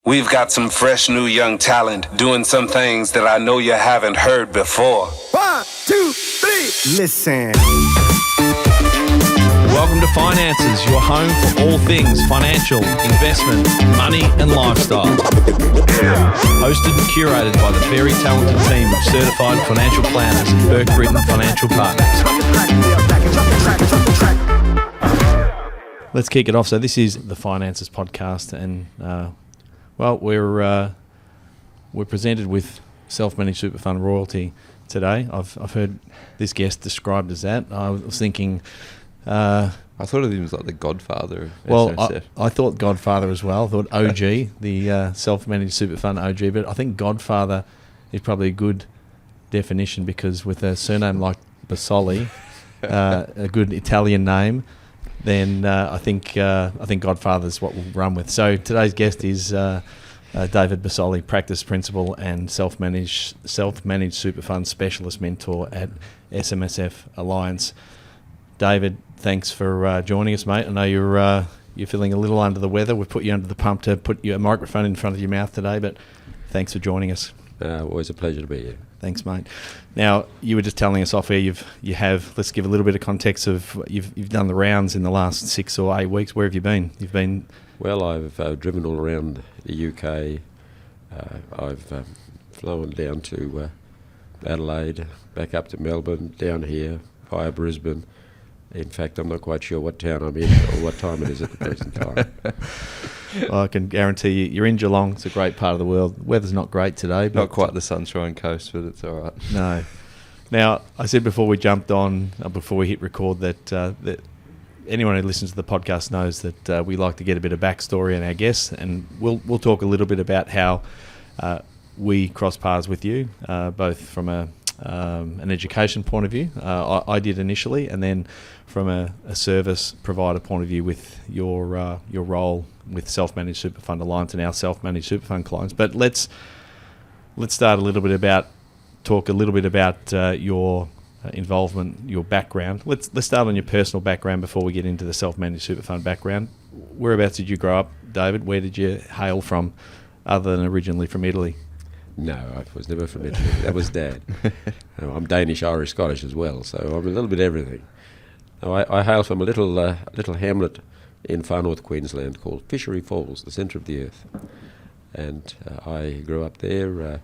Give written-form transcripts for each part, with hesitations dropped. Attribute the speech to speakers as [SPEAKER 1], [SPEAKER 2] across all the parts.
[SPEAKER 1] We've got some fresh new young talent doing some things that I know you haven't heard before.
[SPEAKER 2] 1, 2, 3, listen.
[SPEAKER 3] Welcome to Finances, your home for all things financial, investment, money and lifestyle. Hosted and curated by the very talented team of certified financial planners and Burke Financial Partners. Let's kick it off. So this is the Finances podcast, and we're presented with self-managed super fund royalty today. I've heard this guest described as that. I was thinking.
[SPEAKER 4] I thought of him as like the Godfather of
[SPEAKER 3] SMSF. I thought Godfather as well. I thought OG, the self-managed super fund OG, but I think Godfather is probably a good definition because with a surname like Busoli, a good Italian name, then I think Godfather is what we'll run with. So today's guest is David Busoli, practice principal and self-managed super fund specialist mentor at SMSF Alliance. David, thanks for joining us, mate. I know you're feeling a little under the weather. We've put you under the pump to put your microphone in front of your mouth today, but thanks for joining us.
[SPEAKER 4] Always a pleasure to be here.
[SPEAKER 3] Thanks, mate. Now, you were just telling us off air, let's give a little bit of context of, you've done the rounds in the last 6 or 8 weeks. Where have you been?
[SPEAKER 4] Well, I've driven all around the UK. I've flown down to Adelaide, back up to Melbourne, down here, via Brisbane. In fact, I'm not quite sure what town I'm in or what time it is at the present time.
[SPEAKER 3] Well, I can guarantee you're in Geelong. It's a great part of the world. The weather's not great today. But
[SPEAKER 4] not quite the Sunshine Coast, but it's all right.
[SPEAKER 3] No. Now, I said before we jumped on, before we hit record, that anyone who listens to the podcast knows that we like to get a bit of backstory on our guests, and we'll talk a little bit about how we cross paths with you, both from an education point of view. I did initially, and then from a service provider point of view with your role with Self-Managed Super Fund Alliance and our Self-Managed Super Fund clients. But let's start talk a little bit about your involvement, your background. Let's start on your personal background before we get into the Self-Managed Super Fund background. Whereabouts did you grow up, David? Where did you hail from, other than originally from Italy?
[SPEAKER 4] No, I was never from Italy. That was Dad. I'm Danish, Irish, Scottish as well, so I'm a little bit everything. I hail from a little hamlet in far north Queensland called Fishery Falls, the centre of the earth. And I grew up there.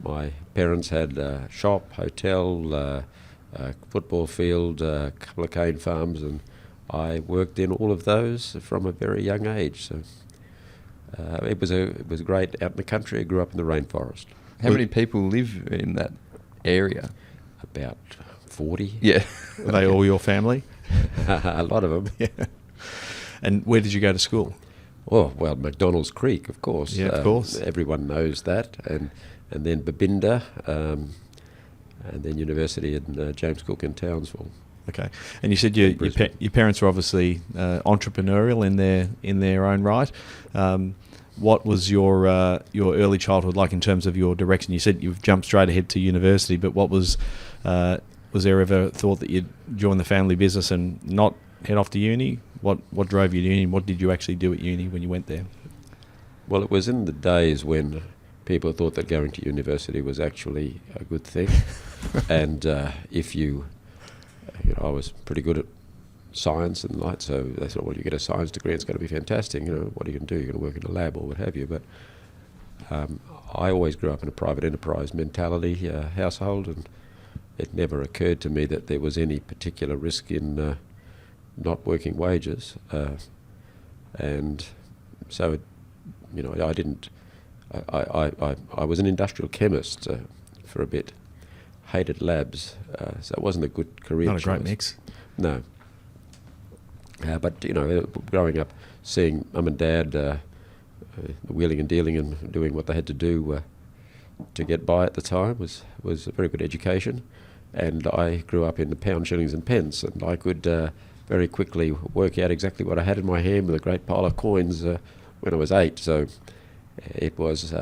[SPEAKER 4] My parents had a shop, hotel, football field, a couple of cane farms, and I worked in all of those from a very young age. So it was great out in the country. I grew up in the rainforest.
[SPEAKER 5] How many people live in that area?
[SPEAKER 4] About 40.
[SPEAKER 5] Yeah.
[SPEAKER 3] Are they all your family?
[SPEAKER 4] A lot of them.
[SPEAKER 3] Yeah. And where did you go to school?
[SPEAKER 4] Oh, well, McDonald's Creek, of course.
[SPEAKER 3] Yeah, of course.
[SPEAKER 4] Everyone knows that. And then Babinda, and then university in James Cook in Townsville.
[SPEAKER 3] Okay. And you said your parents were obviously entrepreneurial in their own right. What was your early childhood like in terms of your direction? You said you've jumped straight ahead to university, but what was there ever thought that you'd join the family business and not head off to uni? What drove you to uni? What did you actually do at uni when you went there?
[SPEAKER 4] Well, it was in the days when people thought that going to university was actually a good thing. And if I was pretty good at science and light, so they thought, well, you get a science degree, it's going to be fantastic. What are you going to do? You're going to work in a lab or what have you. But I always grew up in a private enterprise mentality household, and it never occurred to me that there was any particular risk in not working wages. And so, I didn't. I was an industrial chemist for a bit. Hated labs, so it wasn't a good career choice.
[SPEAKER 3] Not a great mix.
[SPEAKER 4] No. But growing up, seeing mum and dad wheeling and dealing and doing what they had to do to get by at the time was a very good education. And I grew up in the pound, shillings and pence, and I could very quickly work out exactly what I had in my hand with a great pile of coins when I was 8. So it was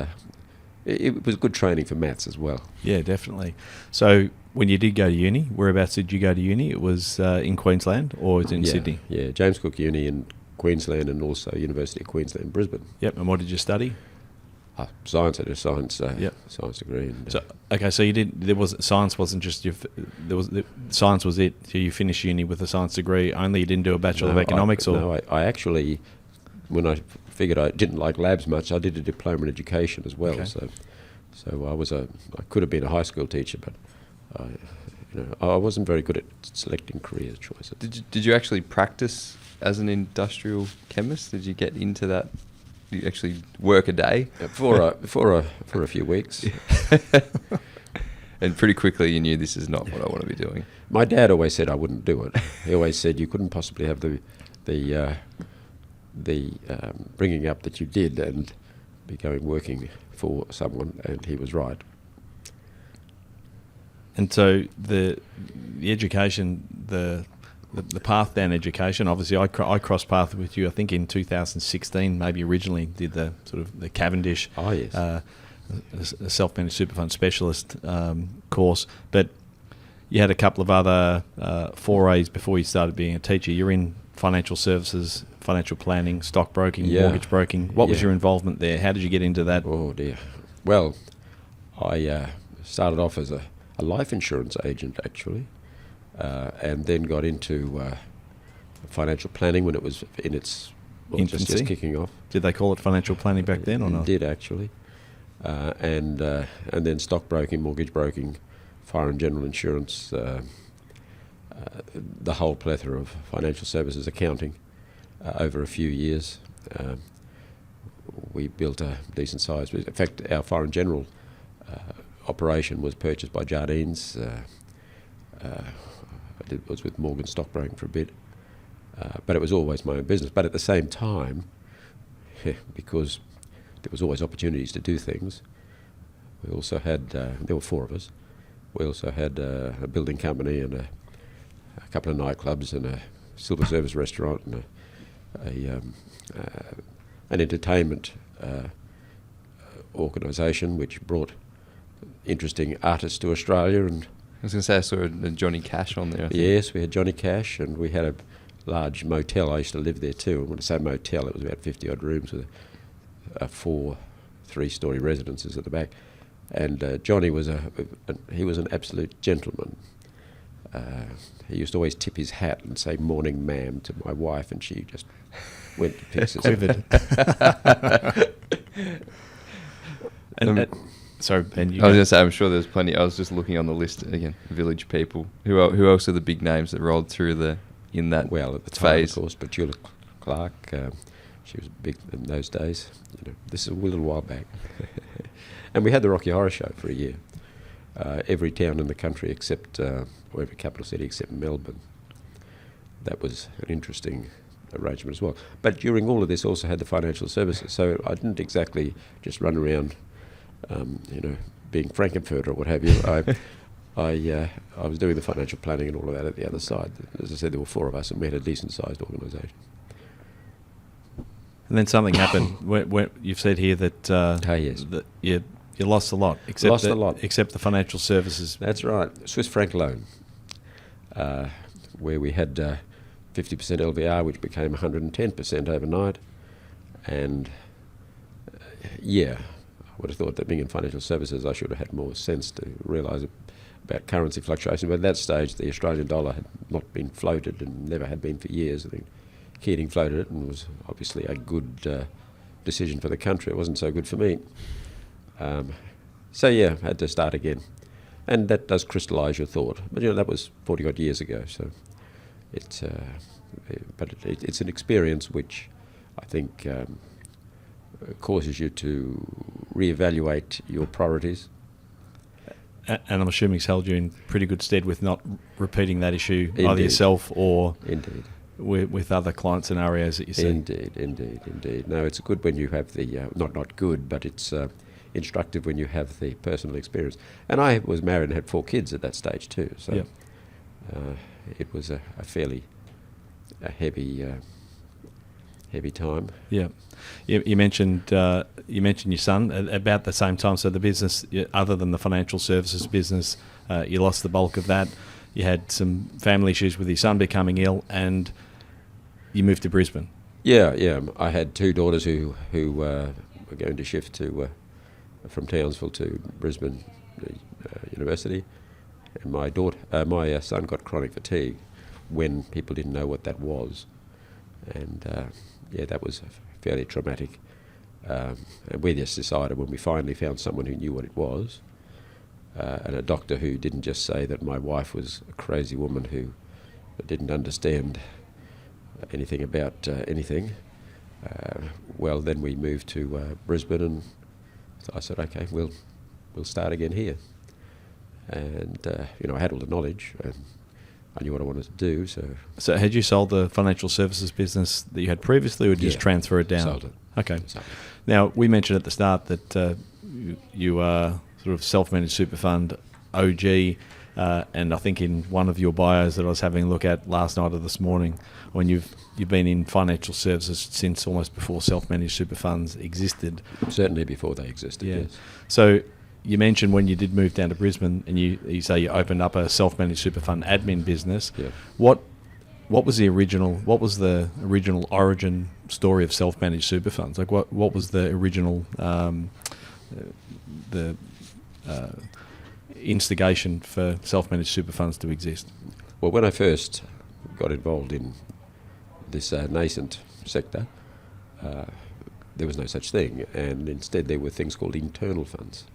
[SPEAKER 4] good training for maths as well.
[SPEAKER 3] Yeah, definitely. So when you did go to uni, whereabouts did you go to uni? It was in Queensland or was it in Sydney?
[SPEAKER 4] Yeah, James Cook Uni in Queensland and also University of Queensland, Brisbane.
[SPEAKER 3] Yep, and what did you study?
[SPEAKER 4] Science. I did a science
[SPEAKER 3] Yep.
[SPEAKER 4] science degree. And,
[SPEAKER 3] So okay, so you did. There was science wasn't just your. There was science was it. So you finished uni with a science degree only. You didn't do a Bachelor of Economics,
[SPEAKER 4] I actually, when I figured I didn't like labs much, I did a diploma in education as well.
[SPEAKER 3] Okay.
[SPEAKER 4] So I could have been a high school teacher, but I wasn't very good at selecting career choices.
[SPEAKER 5] Did you actually practice as an industrial chemist? Did you get into that? Did you actually work a day?
[SPEAKER 4] For a few weeks.
[SPEAKER 5] And pretty quickly you knew this is not what I want to be doing.
[SPEAKER 4] My dad always said I wouldn't do it. He always said you couldn't possibly have the bringing up that you did and be working for someone, and he was right.
[SPEAKER 3] And so the education, the path down education. Obviously, I crossed paths with you. I think in 2016, maybe originally did the sort of the Cavendish.
[SPEAKER 4] Oh yes.
[SPEAKER 3] A self-managed super fund specialist course, but you had a couple of other forays before you started being a teacher. You're in financial services, financial planning, stockbroking, mortgage broking. What was your involvement there? How did you get into that?
[SPEAKER 4] Oh dear. Well, I started off as a life insurance agent actually, and then got into financial planning when it was in its
[SPEAKER 3] infancy,
[SPEAKER 4] just kicking off.
[SPEAKER 3] Did they call it financial planning back then or not?
[SPEAKER 4] It did actually. And then stockbroking, mortgage broking, fire and general insurance, the whole plethora of financial services, accounting, over a few years. We built a decent size. In fact, our fire and general operation was purchased by Jardines. I was with Morgan Stockbroking for a bit, but it was always my own business. But at the same time, because there was always opportunities to do things, we also had, there were four of us, we also had a building company and a couple of nightclubs and a silver service restaurant and an entertainment organisation which brought interesting artists to Australia. And
[SPEAKER 5] I was going to say I saw Johnny Cash on there. I think.
[SPEAKER 4] Yes, we had Johnny Cash, and we had a large motel. I used to live there too. And when I say motel, it was about 50 odd rooms with four 3-story residences at the back. And Johnny was he was an absolute gentleman. He used to always tip his hat and say "morning, ma'am" to my wife, and she just went to pieces.
[SPEAKER 3] Quivered. Sorry, Ben.
[SPEAKER 5] I was going to say, I'm sure there's plenty. I was just looking on the list again. Village People. Who else are the big names that rolled through in that
[SPEAKER 4] Well, at the time,
[SPEAKER 5] phase?
[SPEAKER 4] of course, but Julia Clark, she was big in those days. This is a little while back. And we had the Rocky Horror Show for a year. Every town in the country except, or every capital city except Melbourne. That was an interesting arrangement as well. But during all of this, also had the financial services. So I didn't exactly just run around, being Frankenfurter or what have you. I was doing the financial planning and all of that at the other side. As I said, there were four of us, and we had a decent-sized organisation.
[SPEAKER 3] And then something happened. Where you've said here that,
[SPEAKER 4] yes.
[SPEAKER 3] that you lost a lot. Except the financial services.
[SPEAKER 4] That's right. Swiss franc loan, where we had 50% LVR, which became 110% overnight. And, I would have thought that being in financial services, I should have had more sense to realise about currency fluctuation. But at that stage, the Australian dollar had not been floated and never had been for years. I think Keating floated it, and it was obviously a good decision for the country. It wasn't so good for me. Had to start again. And that does crystallise your thought. But, that was 40 odd years ago. So it's an experience which I think causes you to reevaluate your priorities.
[SPEAKER 3] And I'm assuming it's held you in pretty good stead with not repeating that issue,
[SPEAKER 4] Indeed.
[SPEAKER 3] either yourself or
[SPEAKER 4] Indeed.
[SPEAKER 3] with other client scenarios that you see.
[SPEAKER 4] Indeed. No, it's good when you have the, not good, but it's instructive when you have the personal experience. And I was married and had 4 kids at that stage too, so it was a fairly heavy time.
[SPEAKER 3] Yeah. You mentioned your son about the same time. So the business, other than the financial services business, you lost the bulk of that. You had some family issues with your son becoming ill, and you moved to Brisbane.
[SPEAKER 4] Yeah. I had 2 daughters who were going to shift to from Townsville to Brisbane University, and my son got chronic fatigue when people didn't know what that was, and that was fairly traumatic. And we just decided when we finally found someone who knew what it was, and a doctor who didn't just say that my wife was a crazy woman who didn't understand anything about anything. Well, then we moved to Brisbane, and so I said, okay, we'll start again here. And I had all the knowledge, and I knew what I wanted to do.
[SPEAKER 3] So had you sold the financial services business that you had previously, or did you just transfer it down?
[SPEAKER 4] Sold it.
[SPEAKER 3] Okay.
[SPEAKER 4] Sold it.
[SPEAKER 3] Now, we mentioned at the start that you are sort of self-managed super fund OG, and I think in one of your bios that I was having a look at last night or this morning, when you've been in financial services since almost before self-managed super funds existed.
[SPEAKER 4] Certainly before they existed,
[SPEAKER 3] yeah.
[SPEAKER 4] yes.
[SPEAKER 3] So you mentioned when you did move down to Brisbane, and you say you opened up a self-managed super fund admin business.
[SPEAKER 4] Yeah.
[SPEAKER 3] What was the original origin story of self-managed super funds? Like what was the original instigation for self-managed super funds to exist?
[SPEAKER 4] Well, when I first got involved in this nascent sector, there was no such thing, and instead there were things called internal funds.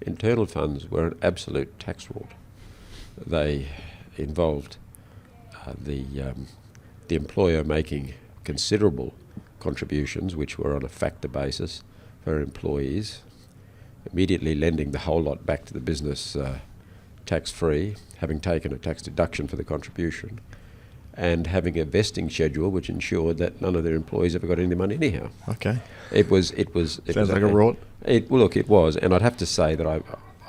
[SPEAKER 4] Internal funds were an absolute tax fraud. They involved the employer making considerable contributions, which were on a factor basis for employees, immediately lending the whole lot back to the business tax-free, having taken a tax deduction for the contribution, and having a vesting schedule which ensured that none of their employees ever got any money anyhow.
[SPEAKER 3] Okay.
[SPEAKER 4] It was
[SPEAKER 3] Sounds like a rort.
[SPEAKER 4] It was, and I'd have to say that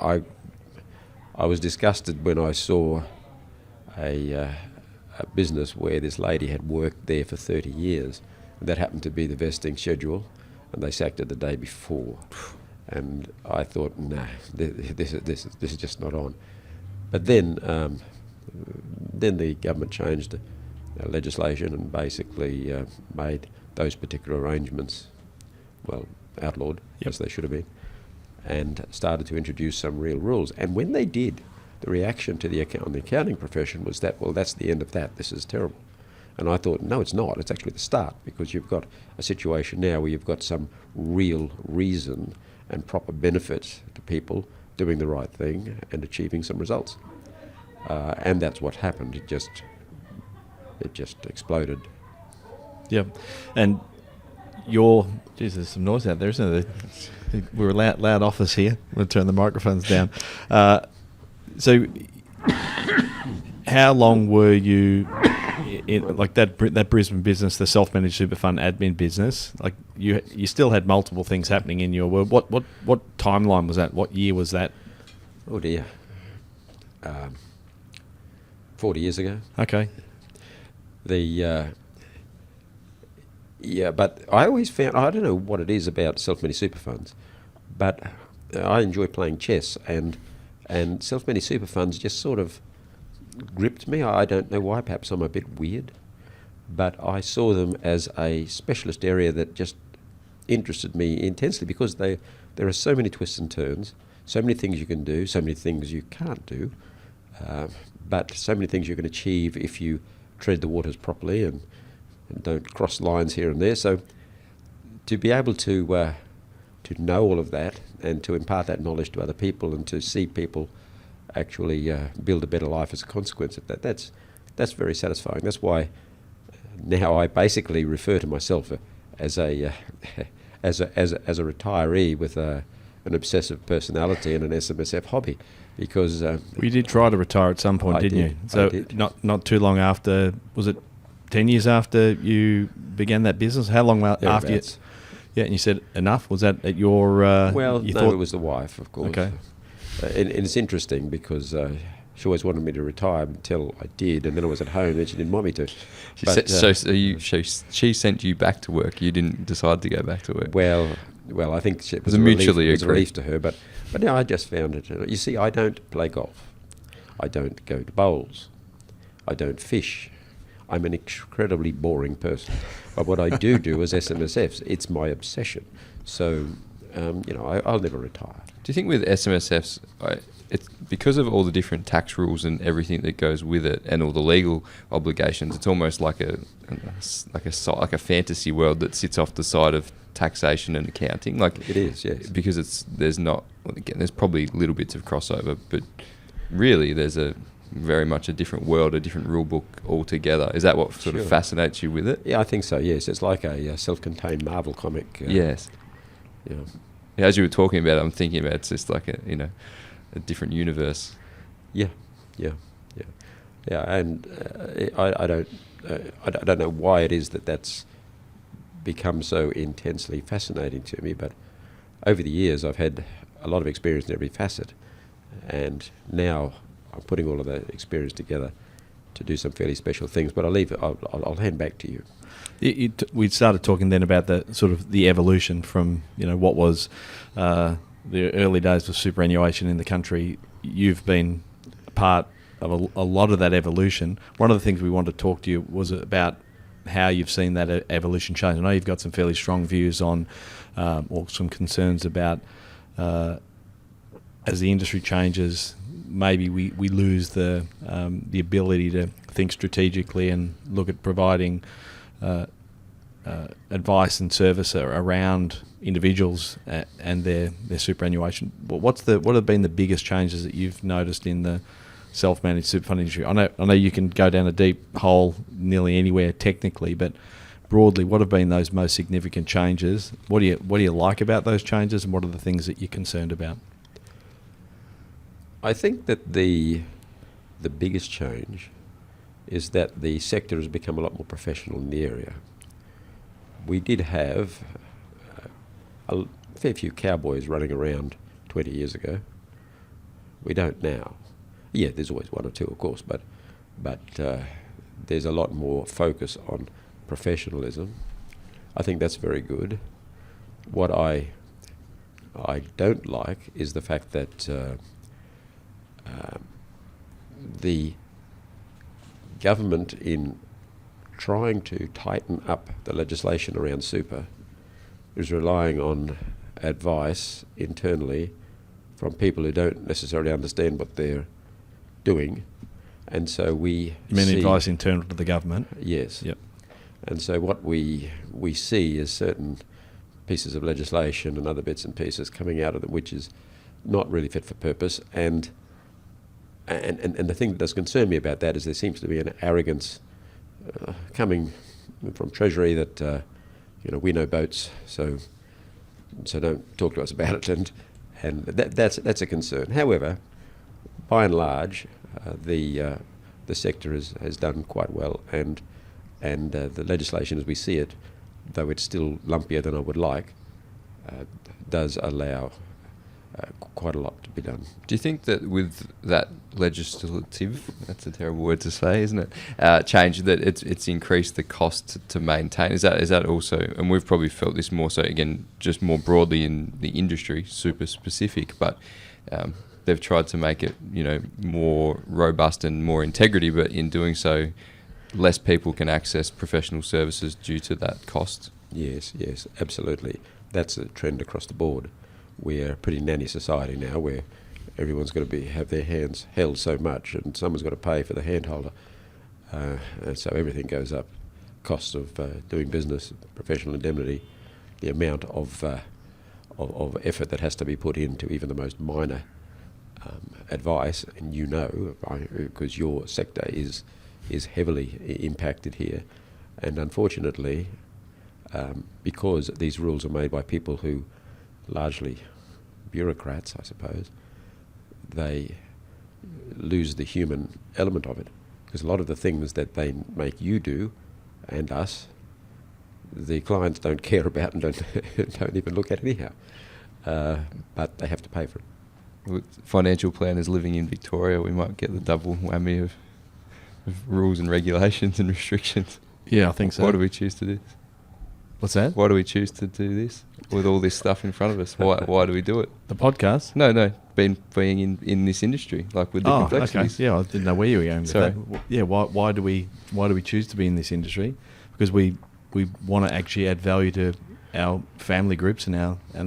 [SPEAKER 4] I was disgusted when I saw a business where this lady had worked there for 30 years. And that happened to be the vesting schedule, and they sacked her the day before. And I thought, nah, this is just not on. But then the government changed legislation and basically made those particular arrangements, well, outlawed, as they should have been, and started to introduce some real rules. And when they did, the reaction to the accounting profession was that, well, that's the end of that, this is terrible. And I thought, no, it's not, it's actually the start, because you've got a situation now where you've got some real reason and proper benefit to people doing the right thing and achieving some results. And that's what happened. It just exploded.
[SPEAKER 3] Yeah. And there's some noise out there, isn't there? We're a loud office here. We'll turn the microphones down. So how long were you in, like that Brisbane business, the self-managed super fund admin business? Like you still had multiple things happening in your world. What timeline was that? What year was that?
[SPEAKER 4] Oh dear. 40 years ago.
[SPEAKER 3] Okay.
[SPEAKER 4] But I always found, I don't know what it is about self-managed super funds, but I enjoy playing chess, and self-managed super funds just sort of gripped me. I don't know why, perhaps I'm a bit weird, but I saw them as a specialist area that just interested me intensely, because there are so many twists and turns, so many things you can do, so many things you can't do, but so many things you can achieve if you tread the waters properly and don't cross lines here and there. So to be able to know all of that and to impart that knowledge to other people and to see people actually build a better life as a consequence of that, that's very satisfying. That's why now I basically refer to myself as a retiree with an obsessive personality and an SMSF hobby, because
[SPEAKER 3] you did try to retire at some point, didn't you? So
[SPEAKER 4] I did.
[SPEAKER 3] Not too long after, was it 10 years after you began that business? How long after you? Yeah, and you said enough? Was that at your...
[SPEAKER 4] it was the wife, of course.
[SPEAKER 3] Okay.
[SPEAKER 4] And it's interesting because she always wanted me to retire until I did, and then I was at home and she didn't want me to.
[SPEAKER 5] She sent you back to work. You didn't decide to go back to work.
[SPEAKER 4] Well, I think it was
[SPEAKER 5] mutually
[SPEAKER 4] a relief to her, but no, I just found it. You see, I don't play golf. I don't go to bowls. I don't fish. I'm an incredibly boring person. But what I do is SMSFs. It's my obsession. So I'll never retire.
[SPEAKER 5] Do you think with SMSFs, it's because of all the different tax rules and everything that goes with it, and all the legal obligations? It's almost like a fantasy world that sits off the side of taxation and accounting. Like
[SPEAKER 4] It is, yes.
[SPEAKER 5] because there's probably little bits of crossover, but really there's very much a different world, a different rule book altogether. Is that what sort of fascinates you with it?
[SPEAKER 4] Yeah, I think so, yes. It's like a self-contained Marvel comic.
[SPEAKER 5] Yes.
[SPEAKER 4] Yeah.
[SPEAKER 5] As you were talking about it, I'm thinking about it's just like a different universe.
[SPEAKER 4] Yeah. And I don't know why it is that's become so intensely fascinating to me, but over the years I've had a lot of experience in every facet, and now I'm putting all of that experience together to do some fairly special things. But I'll hand back to you.
[SPEAKER 3] We started talking then about the sort of the evolution from what was the early days of superannuation in the country. You've been a part of a lot of that evolution. One of the things we wanted to talk to you was about how you've seen that evolution change. I know you've got some fairly strong views on, or some concerns about, as the industry changes, maybe we lose the ability to think strategically and look at providing advice and service around individuals and their superannuation. What have been the biggest changes that you've noticed in the self-managed super fund industry? I know you can go down a deep hole nearly anywhere technically, but broadly, what have been those most significant changes? What do you like about those changes, and what are the things that you're concerned about?
[SPEAKER 4] I think that the biggest change is that the sector has become a lot more professional in the area. We did have a fair few cowboys running around 20 years ago. We don't now. Yeah, there's always one or two, of course, but there's a lot more focus on professionalism. I think that's very good. What I don't like is the fact that the government, in trying to tighten up the legislation around super, is relying on advice internally from people who don't necessarily understand what they're doing, and so we
[SPEAKER 3] You mean
[SPEAKER 4] see
[SPEAKER 3] advice internal to the government?
[SPEAKER 4] Yes.
[SPEAKER 3] Yep.
[SPEAKER 4] And so what we see is certain pieces of legislation and other bits and pieces coming out of them which is not really fit for purpose, and the thing that does concern me about that is there seems to be an arrogance coming from Treasury that we know boats, so don't talk to us about it, and that's a concern. However, by and large, the sector has done quite well, and the legislation as we see it, though it's still lumpier than I would like, does allow quite a lot to be done.
[SPEAKER 5] Do you think that with that legislative, that's a terrible word to say, isn't it, change, that it's increased the cost to maintain? Is that also, and we've probably felt this more so, again, just more broadly in the industry, super specific, but they've tried to make it, more robust and more integrity, but in doing so, less people can access professional services due to that cost.
[SPEAKER 4] Yes, absolutely. That's a trend across the board. We're a pretty nanny society now, where everyone's got to have their hands held so much, and someone's got to pay for the hand holder, and so everything goes up. Costs of doing business, professional indemnity, the amount of effort that has to be put into even the most minor advice, and because your sector is heavily impacted here, and unfortunately, because these rules are made by people who largely bureaucrats, I suppose, they lose the human element of it, because a lot of the things that they make you do and us, the clients don't care about and don't even look at anyhow, but they have to pay for it.
[SPEAKER 5] With financial planners living in Victoria, we might get the double whammy of rules and regulations and restrictions.
[SPEAKER 3] Yeah, I think so.
[SPEAKER 5] Why do we choose to do this?
[SPEAKER 3] What's that?
[SPEAKER 5] Why do we choose to do this with all this stuff in front of us? Why do we do it?
[SPEAKER 3] The podcast?
[SPEAKER 5] No, being in this industry, like with the complexities.
[SPEAKER 3] Okay. Yeah, I didn't know where you were going with
[SPEAKER 5] Sorry.
[SPEAKER 3] that. Yeah, why do we choose to be in this industry? Because we want to actually add value to our family groups and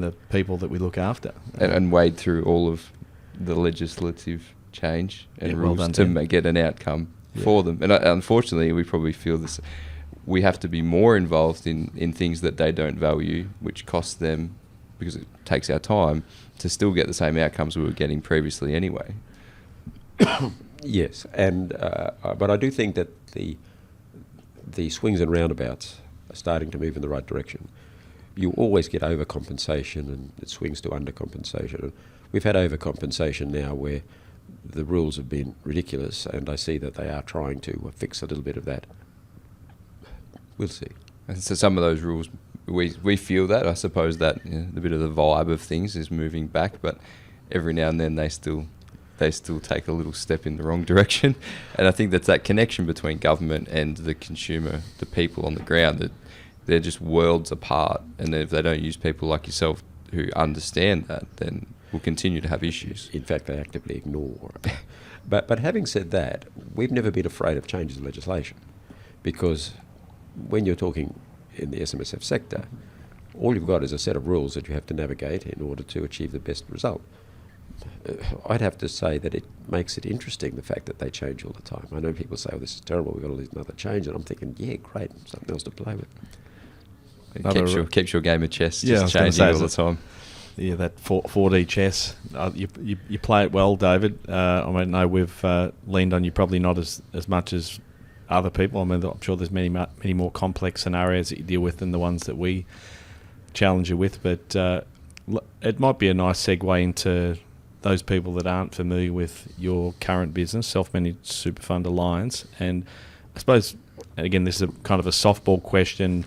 [SPEAKER 3] the people that we look after.
[SPEAKER 5] And wade through all of the legislative change and
[SPEAKER 3] well
[SPEAKER 5] rules
[SPEAKER 3] done,
[SPEAKER 5] to
[SPEAKER 3] Tim.
[SPEAKER 5] get an outcome for them. And unfortunately, we probably feel this. We have to be more involved in things that they don't value, which costs them, because it takes our time, to still get the same outcomes we were getting previously anyway.
[SPEAKER 4] Yes, and but I do think that the swings and roundabouts are starting to move in the right direction. You always get overcompensation, and it swings to undercompensation. And we've had overcompensation now where the rules have been ridiculous, and I see that they are trying to fix a little bit of that. We'll see.
[SPEAKER 5] And so some of those rules, we feel that. I suppose that the bit of the vibe of things is moving back, but every now and then they still take a little step in the wrong direction. And I think that's that connection between government and the consumer, the people on the ground, that they're just worlds apart. And if they don't use people like yourself who understand that, then we'll continue to have issues.
[SPEAKER 4] In fact, they actively ignore. But having said that, we've never been afraid of changes in legislation, because when you're talking in the SMSF sector, all you've got is a set of rules that you have to navigate in order to achieve the best result. I'd have to say that it makes it interesting, the fact that they change all the time. I know people say, oh, this is terrible, we've got to lose another change, and I'm thinking, yeah, great, something else to play with.
[SPEAKER 5] It keeps your game of chess
[SPEAKER 3] Yeah,
[SPEAKER 5] just changing all the time.
[SPEAKER 3] Yeah, that 4D chess. You play it well, David. I mean, no, we've leaned on you probably not as much as other people. I mean, I'm sure there's many more complex scenarios that you deal with than the ones that we challenge you with. But it might be a nice segue into those people that aren't familiar with your current business, Self-Managed Super Fund Alliance. And I suppose, again, this is a kind of a softball question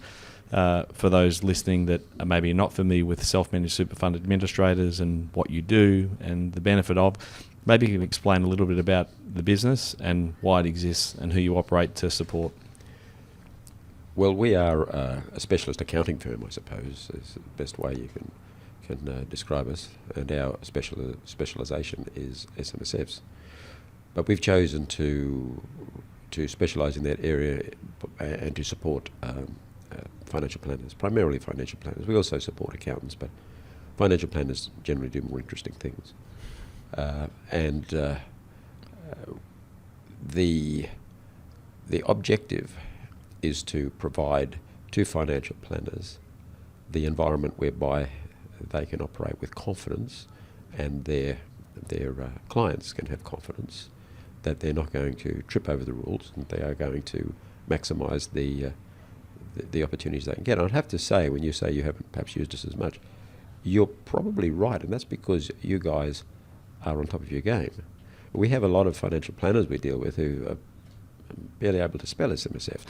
[SPEAKER 3] for those listening that are maybe not familiar with self-managed super fund administrators and what you do and the benefit of. Maybe you can explain a little bit about the business and why it exists and who you operate to support.
[SPEAKER 4] Well, we are a specialist accounting firm, I suppose, is the best way you can describe us, and our specialisation is SMSFs. But we've chosen to specialise in that area and to support financial planners, primarily financial planners. We also support accountants, but financial planners generally do more interesting things. The objective is to provide to financial planners the environment whereby they can operate with confidence, and their clients can have confidence that they're not going to trip over the rules, and they are going to maximise the opportunities they can get. And I'd have to say, when you say you haven't perhaps used us as much, you're probably right, and that's because you guys are on top of your game. We have a lot of financial planners we deal with who are barely able to spell SMSF,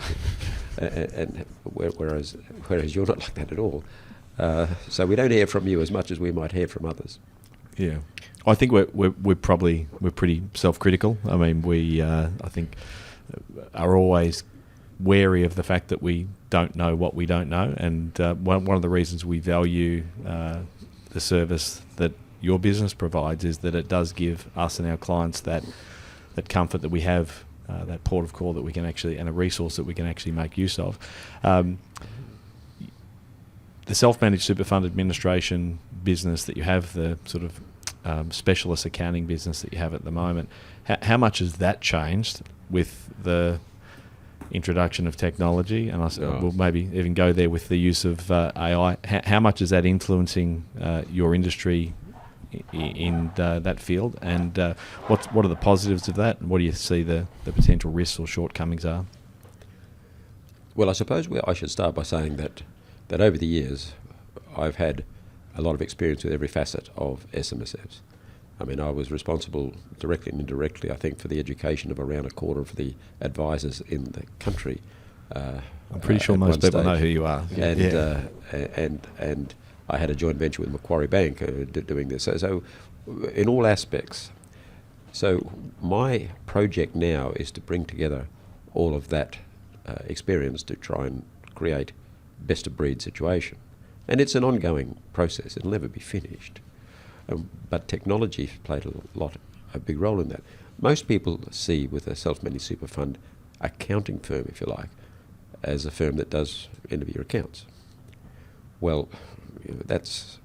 [SPEAKER 4] and whereas you're not like that at all. So we don't hear from you as much as we might hear from others.
[SPEAKER 3] Yeah, I think we're pretty self-critical. I mean, we I think are always wary of the fact that we don't know what we don't know, and one of the reasons we value the service that your business provides is that it does give us and our clients that comfort that we have, that port of call that we can actually, and a resource that we can actually make use of. The self-managed super fund administration business that you have, the sort of specialist accounting business that you have at the moment, how much has that changed with the introduction of technology? And we'll maybe even go there with the use of AI. How much is that influencing your industry in that field? And what are the positives of that? And what do you see the potential risks or shortcomings are?
[SPEAKER 4] Well, I suppose I should start by saying that over the years, I've had a lot of experience with every facet of SMSFs. I mean, I was responsible directly and indirectly, I think, for the education of around a quarter of the advisors in the country.
[SPEAKER 3] I'm pretty sure most people know who you are.
[SPEAKER 4] And I had a joint venture with Macquarie Bank doing this. So in all aspects. So my project now is to bring together all of that experience to try and create best of breed situation. And it's an ongoing process. It'll never be finished. But technology played a big role in that. Most people see with a self-managed super fund accounting firm, if you like, as a firm that does end of year accounts. Well, that's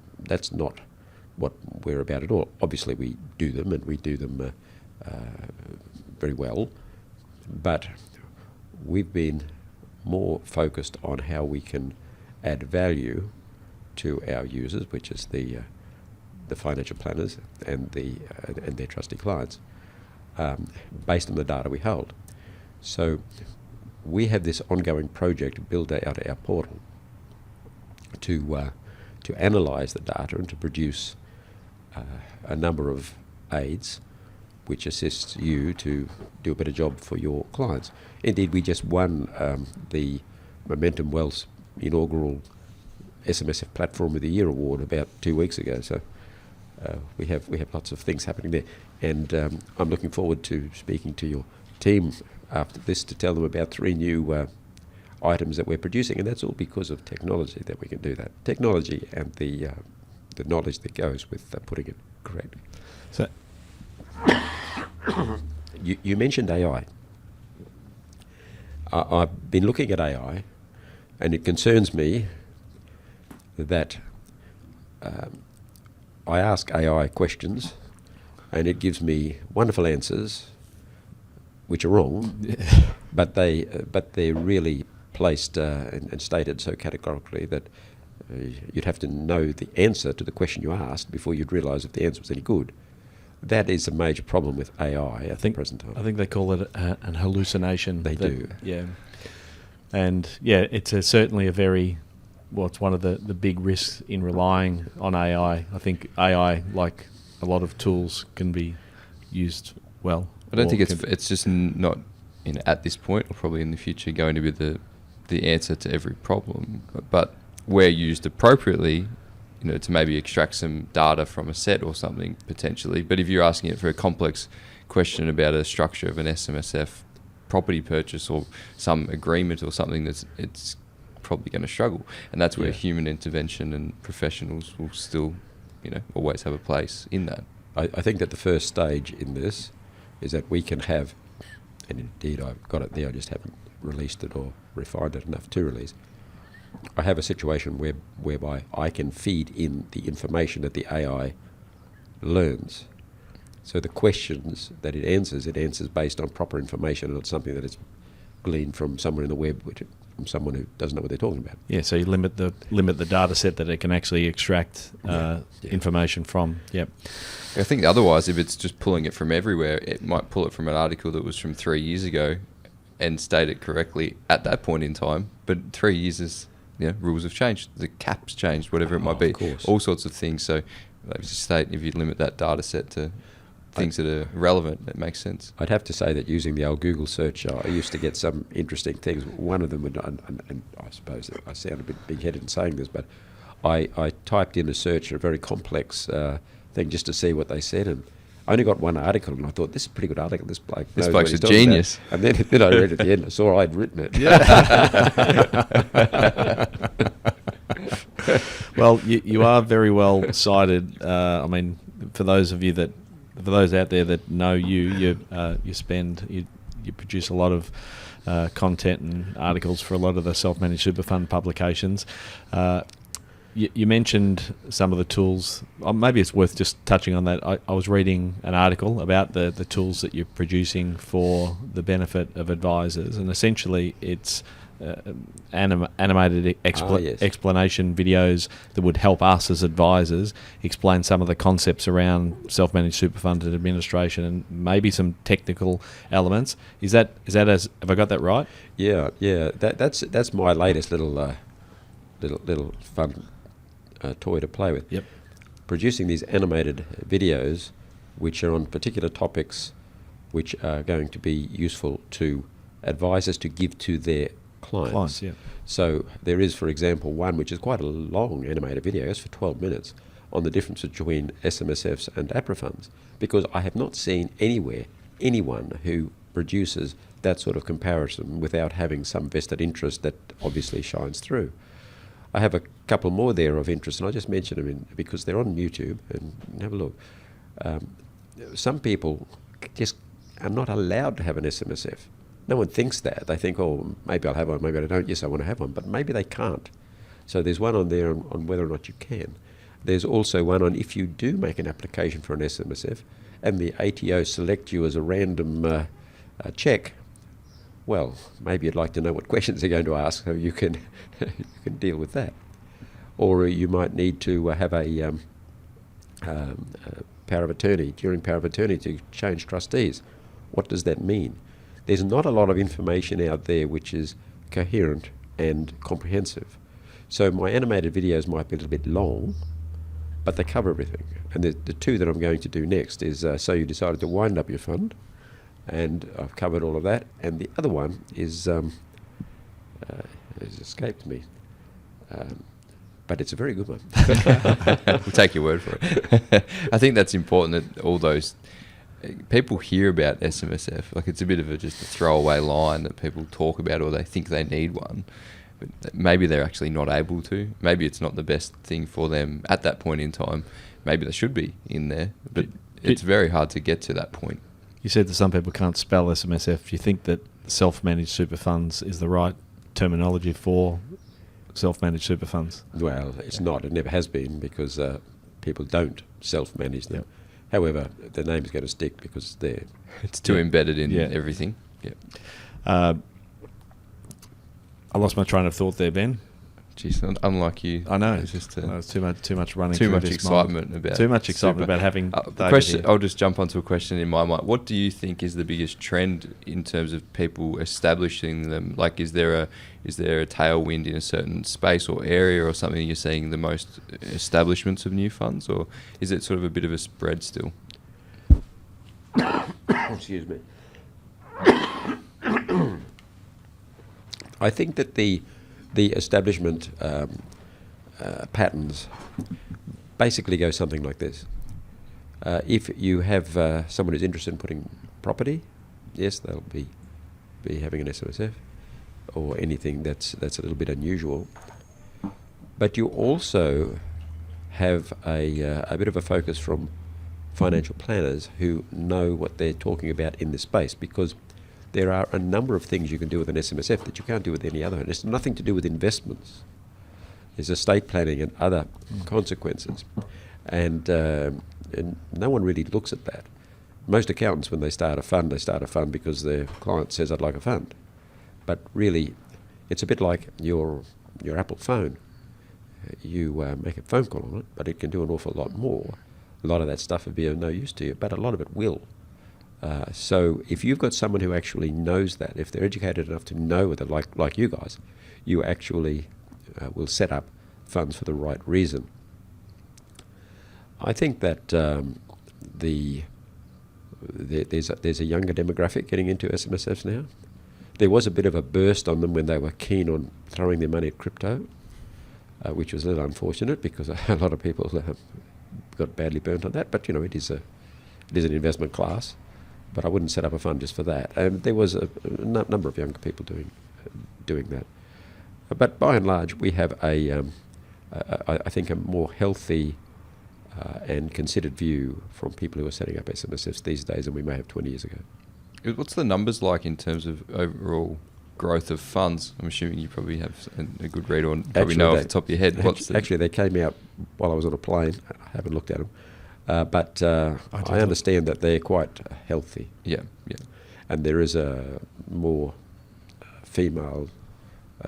[SPEAKER 4] not what we're about at all. Obviously, we do them, and we do them very well, but we've been more focused on how we can add value to our users, which is the financial planners and their trustee clients, based on the data we hold. So we have this ongoing project to build out our portal to analyse the data and to produce a number of aids which assists you to do a better job for your clients. Indeed, we just won the Momentum Wealth's inaugural SMSF Platform of the Year award about 2 weeks ago. So we have lots of things happening there, and I'm looking forward to speaking to your team after this to tell them about 3 new items that we're producing, and that's all because of technology that we can do that. Technology and the knowledge that goes with putting it correct.
[SPEAKER 3] So,
[SPEAKER 4] you mentioned AI. I've been looking at AI, and it concerns me that I ask AI questions, and it gives me wonderful answers, which are wrong, but they're really placed and stated so categorically that you'd have to know the answer to the question you asked before you'd realise if the answer was any good. That is a major problem with AI at the present time.
[SPEAKER 3] I think they call it an hallucination.
[SPEAKER 4] They do.
[SPEAKER 3] Yeah. And yeah, it's certainly a very, it's one of the big risks in relying on AI. I think AI, like a lot of tools, can be used well.
[SPEAKER 5] I don't think it's just not at this point, or probably in the future, going to be the answer to every problem. But where used appropriately, to maybe extract some data from a set or something potentially. But if you're asking it for a complex question about a structure of an SMSF property purchase or some agreement or something, it's probably going to struggle. And that's where human intervention and professionals will still, always have a place in that.
[SPEAKER 4] I think that the first stage in this is that we can have, and indeed I've got it there, I just haven't released it or refined it enough to release. I have a situation whereby I can feed in the information that the AI learns. So the questions that it answers based on proper information, and not something that it's gleaned from somewhere in the web, from someone who doesn't know what they're talking about.
[SPEAKER 3] Yeah, so you limit the data set that it can actually extract information from. Yep.
[SPEAKER 5] I think otherwise, if it's just pulling it from everywhere, it might pull it from an article that was from 3 years ago and state it correctly at that point in time. But 3 years is, rules have changed. The cap's changed, whatever it might be. All sorts of things. So, like you state, if you limit that data set to things that are relevant, it makes sense.
[SPEAKER 4] I'd have to say that using the old Google search, I used to get some interesting things. One of them, and I suppose that I sound a bit big-headed in saying this, but I typed in a search, a very complex thing, just to see what they said, and I only got one article, and I thought, this is a pretty good article. This bloke's
[SPEAKER 5] a genius.
[SPEAKER 4] And then I read at the end, I saw I'd written it.
[SPEAKER 3] Well, you are very well cited. For those out there that know you produce a lot of content and articles for a lot of the self-managed super fund publications. You mentioned some of the tools. Maybe it's worth just touching on that. I was reading an article about the tools that you're producing for the benefit of advisors, and essentially it's animated explanation videos that would help us as advisors explain some of the concepts around self-managed super fund administration and maybe some technical elements. Have I got that right?
[SPEAKER 4] Yeah. That's my latest little fun toy to play with.
[SPEAKER 3] Yep.
[SPEAKER 4] Producing these animated videos which are on particular topics which are going to be useful to advisors to give to their clients.
[SPEAKER 3] Yeah.
[SPEAKER 4] So there is, for example, one which is quite a long animated video, it's for 12 minutes, on the difference between SMSFs and APRA funds, because I have not seen anywhere anyone who produces that sort of comparison without having some vested interest that obviously shines through. I have a couple more there of interest, and I just mention them because they're on YouTube, and have a look. Some people just are not allowed to have an SMSF. No one thinks that. They think, oh, maybe I'll have one, maybe I don't. Yes, I want to have one, but maybe they can't. So there's one on there on whether or not you can. There's also one on if you do make an application for an SMSF and the ATO select you as a random check, well, maybe you'd like to know what questions they're going to ask so you can you can deal with that. Or you might need to have a power of attorney, during power of attorney to change trustees. What does that mean? There's not a lot of information out there which is coherent and comprehensive. So my animated videos might be a little bit long, but they cover everything. And the two that I'm going to do next is so you decided to wind up your fund, and I've covered all of that. And the other one is it's escaped me, but it's a very good one.
[SPEAKER 5] We'll take your word for it. I think that's important that all those people hear about SMSF. Like, it's a bit of just a throwaway line that people talk about, or they think they need one. But maybe they're actually not able to. Maybe it's not the best thing for them at that point in time. Maybe they should be in there, but it's very hard to get to that point.
[SPEAKER 3] You said that some people can't spell SMSF. Do you think that self-managed super funds is the right terminology for self-managed super funds?
[SPEAKER 4] Well, it's not. It never has been, because people don't self-manage them. Yep. However, the name's going to stick because
[SPEAKER 5] it's too embedded in everything. Yeah.
[SPEAKER 3] I lost my train of thought there, Ben.
[SPEAKER 5] Jeez, unlike you.
[SPEAKER 3] I know.
[SPEAKER 5] It's just
[SPEAKER 3] it's too much running.
[SPEAKER 5] Too
[SPEAKER 3] through
[SPEAKER 5] much
[SPEAKER 3] this
[SPEAKER 5] excitement
[SPEAKER 3] mind.
[SPEAKER 5] about.
[SPEAKER 3] Too much excitement
[SPEAKER 5] super.
[SPEAKER 3] about having.
[SPEAKER 5] Question. I'll just jump onto a question in my mind. What do you think is the biggest trend in terms of people establishing them? Like, is there a tailwind in a certain space or area or something you're seeing the most establishments of new funds, or is it sort of a bit of a spread still?
[SPEAKER 4] Excuse me. I think that the establishment patterns basically go something like this. If you have someone who's interested in putting property, yes, they'll be having an SMSF or anything that's a little bit unusual. But you also have a bit of a focus from financial planners who know what they're talking about in this space, because there are a number of things you can do with an SMSF that you can't do with any other. And it's nothing to do with investments. There's estate planning and other consequences. And no one really looks at that. Most accountants, when they start a fund because their client says, I'd like a fund. But really, it's a bit like your Apple phone. You make a phone call on it, but it can do an awful lot more. A lot of that stuff would be of no use to you, but a lot of it will. So if you've got someone who actually knows that, if they're educated enough to know that, like you guys, you actually will set up funds for the right reason. I think that there's a younger demographic getting into SMSFs now. There was a bit of a burst on them when they were keen on throwing their money at crypto, which was a little unfortunate because a lot of people got badly burnt on that. But it is an investment class. But I wouldn't set up a fund just for that. And there was a number of younger people doing that. But by and large, we have I think a more healthy and considered view from people who are setting up SMSFs these days than we may have 20 years ago.
[SPEAKER 5] What's the numbers like in terms of overall growth of funds? I'm assuming you probably have a good read on, probably know off the top of your head.
[SPEAKER 4] Actually, they came out while I was on a plane. I haven't looked at them. But I understand that they're quite healthy.
[SPEAKER 5] Yeah.
[SPEAKER 4] And there is more female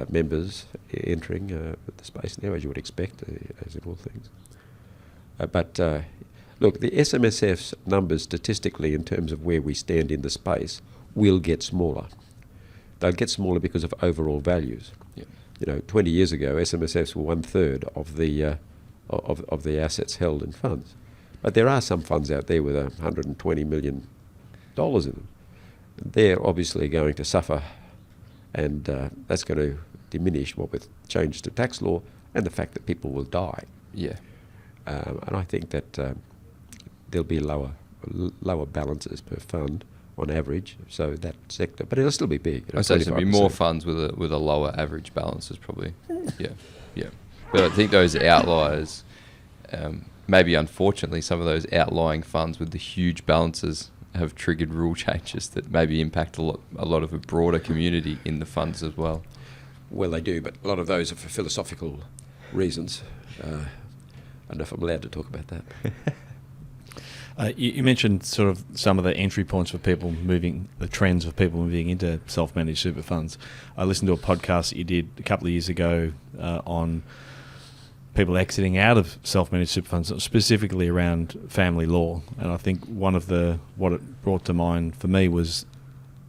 [SPEAKER 4] members entering the space now, as you would expect, as in all things. But look, the SMSF's numbers statistically, in terms of where we stand in the space, will get smaller. They'll get smaller because of overall values. Yeah. 20 years ago, SMSFs were 1/3 of the assets held in funds. But there are some funds out there with $120 million in them. They're obviously going to suffer, and that's going to diminish with changes to tax law and the fact that people will die.
[SPEAKER 5] Yeah.
[SPEAKER 4] And I think that there'll be lower balances per fund on average, so that sector, but it'll still be big.
[SPEAKER 5] I say there'll be more funds with a lower average balances, probably. Yeah. But I think those outliers. Maybe unfortunately some of those outlying funds with the huge balances have triggered rule changes that maybe impact a lot of a broader community in the funds as well.
[SPEAKER 4] Well, they do, but a lot of those are for philosophical reasons. I don't know if I'm allowed to talk about that.
[SPEAKER 3] You mentioned sort of some of the entry points for people moving, the trends of people moving into self-managed super funds. I listened to a podcast that you did a couple of years ago on people exiting out of self-managed super funds, specifically around family law. And I think what it brought to mind for me was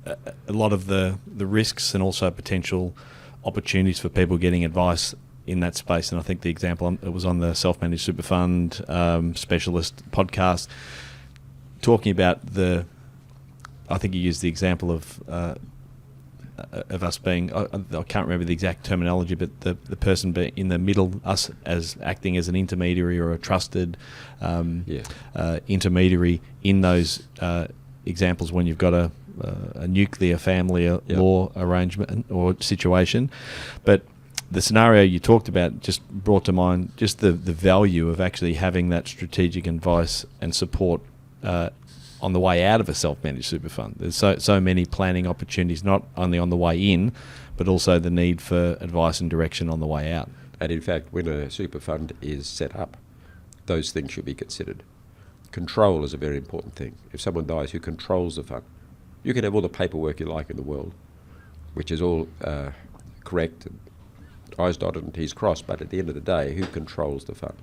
[SPEAKER 3] a lot of the risks and also potential opportunities for people getting advice in that space. And I think the example, it was on the Self-Managed Super Fund Specialist podcast, talking about I think you used the example of us being, I can't remember the exact terminology, but the person being in the middle, us as acting as an intermediary or a trusted intermediary in those examples when you've got a nuclear family law arrangement or situation. But the scenario you talked about just brought to mind just the value of actually having that strategic advice and support on the way out of a self-managed super fund. There's so many planning opportunities, not only on the way in, but also the need for advice and direction on the way out.
[SPEAKER 4] And in fact, when a super fund is set up, those things should be considered. Control is a very important thing. If someone dies, who controls the fund? You can have all the paperwork you like in the world, which is all correct, and I's dotted and T's crossed, but at the end of the day, who controls the fund?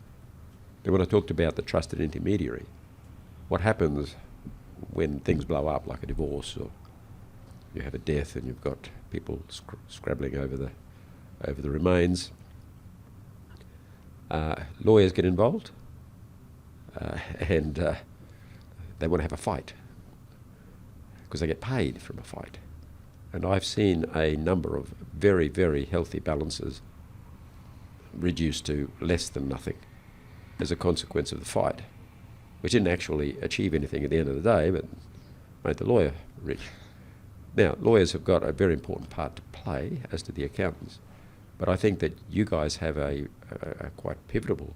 [SPEAKER 4] And when I talked about the trusted intermediary, what happens when things blow up, like a divorce, or you have a death and you've got people scrabbling over the remains? Lawyers get involved, and they want to have a fight because they get paid from a fight. And I've seen a number of very, very healthy balances reduced to less than nothing as a consequence of the fight, which didn't actually achieve anything at the end of the day, but made the lawyer rich. Now, lawyers have got a very important part to play, as do the accountants, but I think that you guys have a quite pivotal